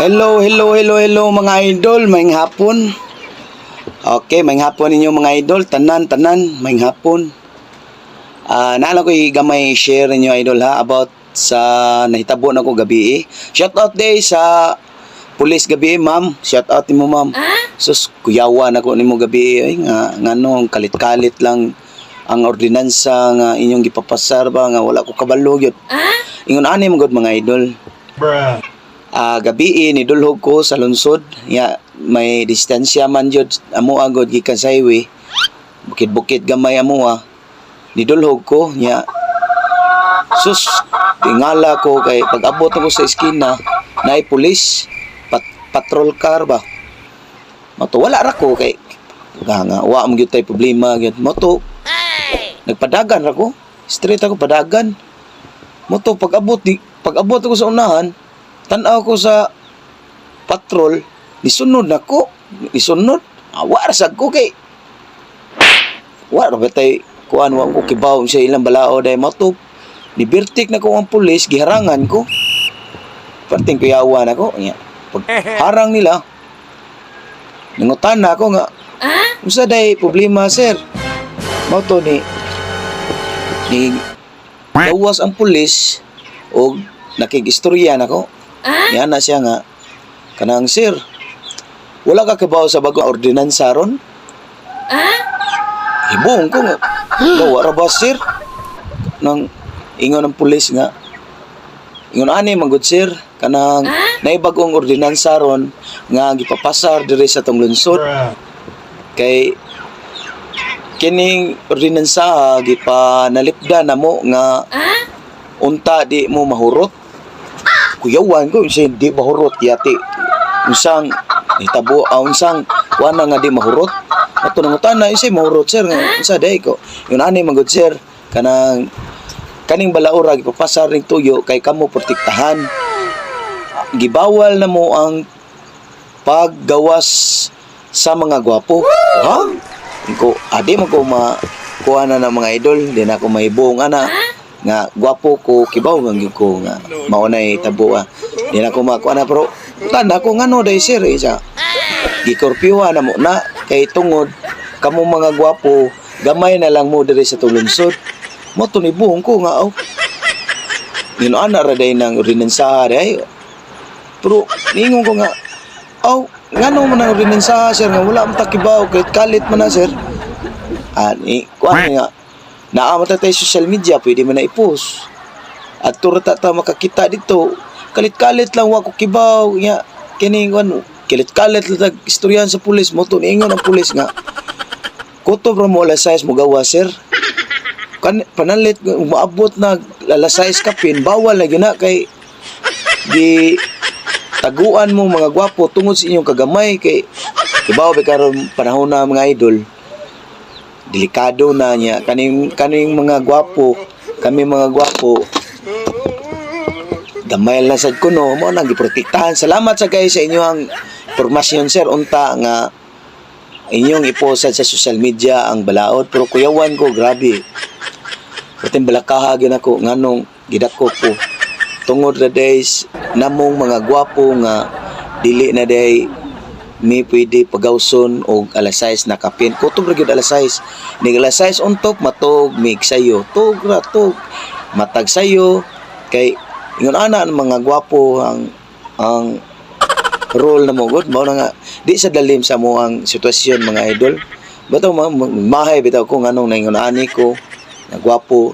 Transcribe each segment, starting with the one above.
Hello mga idol, maayong hapon. Okay, maayong hapon ninyo mga idol, tanan, maayong hapon. Naala ko gamay share ninyo idol ha about sa nahitabo na ko gabi. Shout out day sa pulis gabi, ma'am. Shout out nimo ma'am. Sus kuyawan ako nimo gabi ay nga ngano kalit-kalit lang ang ordinansa nga inyong gipapasar ba nga wala ko kabalo gyud. Ingon ani mo gud mga idol. Bruh. Gabi nidulhog ko sa lungsod ya may distansya man jud amo agod gikan sa highway bukid-bukid gamay amo nidulhog ko ya sus tingala ko kay pag-abot ako sa eskina naay pulis patrol car ba mato wala ra ko kay nga wa mo gyud tay problema gyud moto nagpadagan ra ko straight ako padagan moto pag-abot ako sa unahan tanaw ko sa patrol, nisunod nako, nisunod. Warasag ko kay. Wala ba tay kuan wa ko kibaw sa ilang balao day moto. Libertik na ko ang pulis, giharangan ko. Perting kuyawan ako nya. Pag harang nila. Nangutan na ako nga. Unsa day problema sir? Moto ni dawas ang pulis o nakigistorya nako. Yan na siya nga. Kanang sir, wala ka kabaw sa bagong ordinansa ron? Hibong ko nga. Wala ba sir? Nang ingon ng pulis nga. Ingon ani manggod sir. Kanang naibagong ordinansa ron nga gipapasar diri sa tong lungsod. Kay kining ordinansa gipanalipdan namo nga unta di mo mahurot. Kuyawan ko siya di mahurot yati unsang hitabo unsang wala nga di mahurot ato nangutan na isay mahurot sir nga unsa day ko yun ani magud sir kaning balaura gipapasar ning tuyo kay kamo protektahan gibawal na mo ang paggawas sa mga gwapo ha ko adi mo ko kuha na ng mga idol di na ako mahibong ana nga gwapo ko kibaw man gyud ko nga mao nay tabo di na ko makuha na pero tanda ko ngano day sir isa gikorpiwa na mo na kay tungod kamo mga gwapo gamay na lang mo diri sa tulungsod mo tunibong ko nga yun ana ra day nang ordinansa day pero ningon ko nga ngano man ang ordinansa sir nga wala man ta kibaw kay kalit man na sir ani kuan nga naamata tayo social media, pwede mo na i-post. At turata ta makakita dito, kalit-kalit lang wako kibaw, nga, kining ano, kalit-kalit lang istoryahan sa pulis mo, to niingon ang pulis nga, kutob ra mo alas 6 mo gawa, sir. Panalit, umaabot na alas 6 kapin, bawal na gina kay, di, taguan mo mga gwapo tungod sa inyong kagamay, kay, kibaw, karon panahon na mga idol, delikado na niya kaning mga gwapo kami mga gwapo gamay lang sad kuno mo nang giprotektahan salamat sa guys sa inyong impormasyon sir unta nga inyong ipost sa social media ang balaod pero kuyawan ko grabe perting balakaha gyud ako nganong gidako ko tungod ra days namong mga gwapo nga dili na day mi pwede pagawson og alas 6 na kapin kutob ra gyud alas 6 nig alas 6 untok matog mig sayo tog matag sayo kay ingon ana ang mga gwapo ang role na mo gud mao na nga di sa dalim sa mo ang sitwasyon mga idol bitaw mahay bitaw ko nganong naingon ani ko na gwapo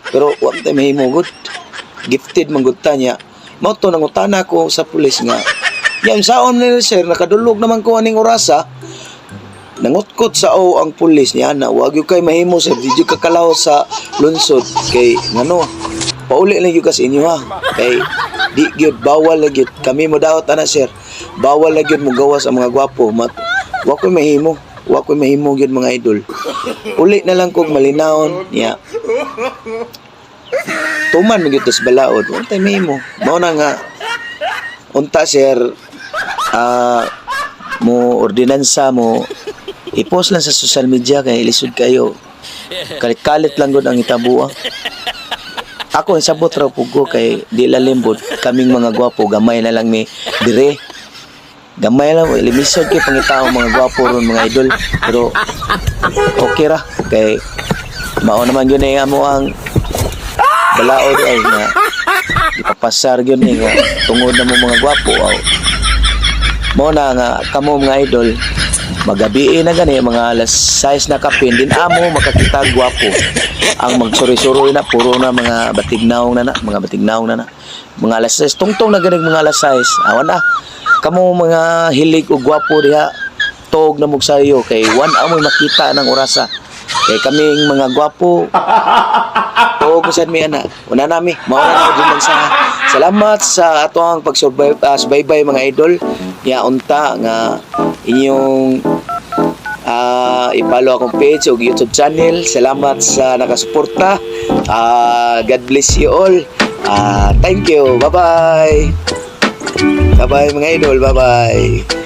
pero wa ta mahimo gud gifted man gud ta nya mao to nangutana ko sa pulis nga yan saon ni sir nakadulog naman ko aning orasa nangutkot sa ang pulis niya na wag yung kay mahimo sir di yung kakalaw sa lunsod kay ngano pauli lang yung kasi inyo ha kay di gyud bawal lang gyud kami mo daot ana sir bawal lang gyud mo gawas ang mga gwapo wa koy mahimo gyud mga idol uli na lang kog malinawon niya tuman mo gyud tas balaod untay mahimo mao na nga unta sir mo ordinansa mo i-post lang sa social media kay lisod kayo kalit-kalit lang gud ang itabo ako sabot ra pugo kay di lalimbot kaming mga gwapo gamay na lang mi dire gamay lang, limisod kay pangitao mga gwapo ron mga idol. Pero okay ra kay mao naman yun eh amo ang balaod ay nga ipapasar yun eh nga tungod na mo mga gwapo. Mao na nga kamo mga idol magabi na gani mga alas 6 na kapin din amo makakita gwapo ang magsuri-suri na puro na mga batignaw na mga batignaw na mga alas 6 tungtong na gani mga alas 6 awan na kamo mga hilig o gwapo diha tog na mugsayo kay one amoy makita ng orasa kay kaming mga gwapo tog sad mi ana una nami mao na din sa salamat sa atong pagsubaybay mga idol ya unta nga inyong i-follow akong page o YouTube channel. Salamat sa nakasuporta. God bless you all. Thank you. Bye-bye. Bye-bye mga idol. Bye-bye.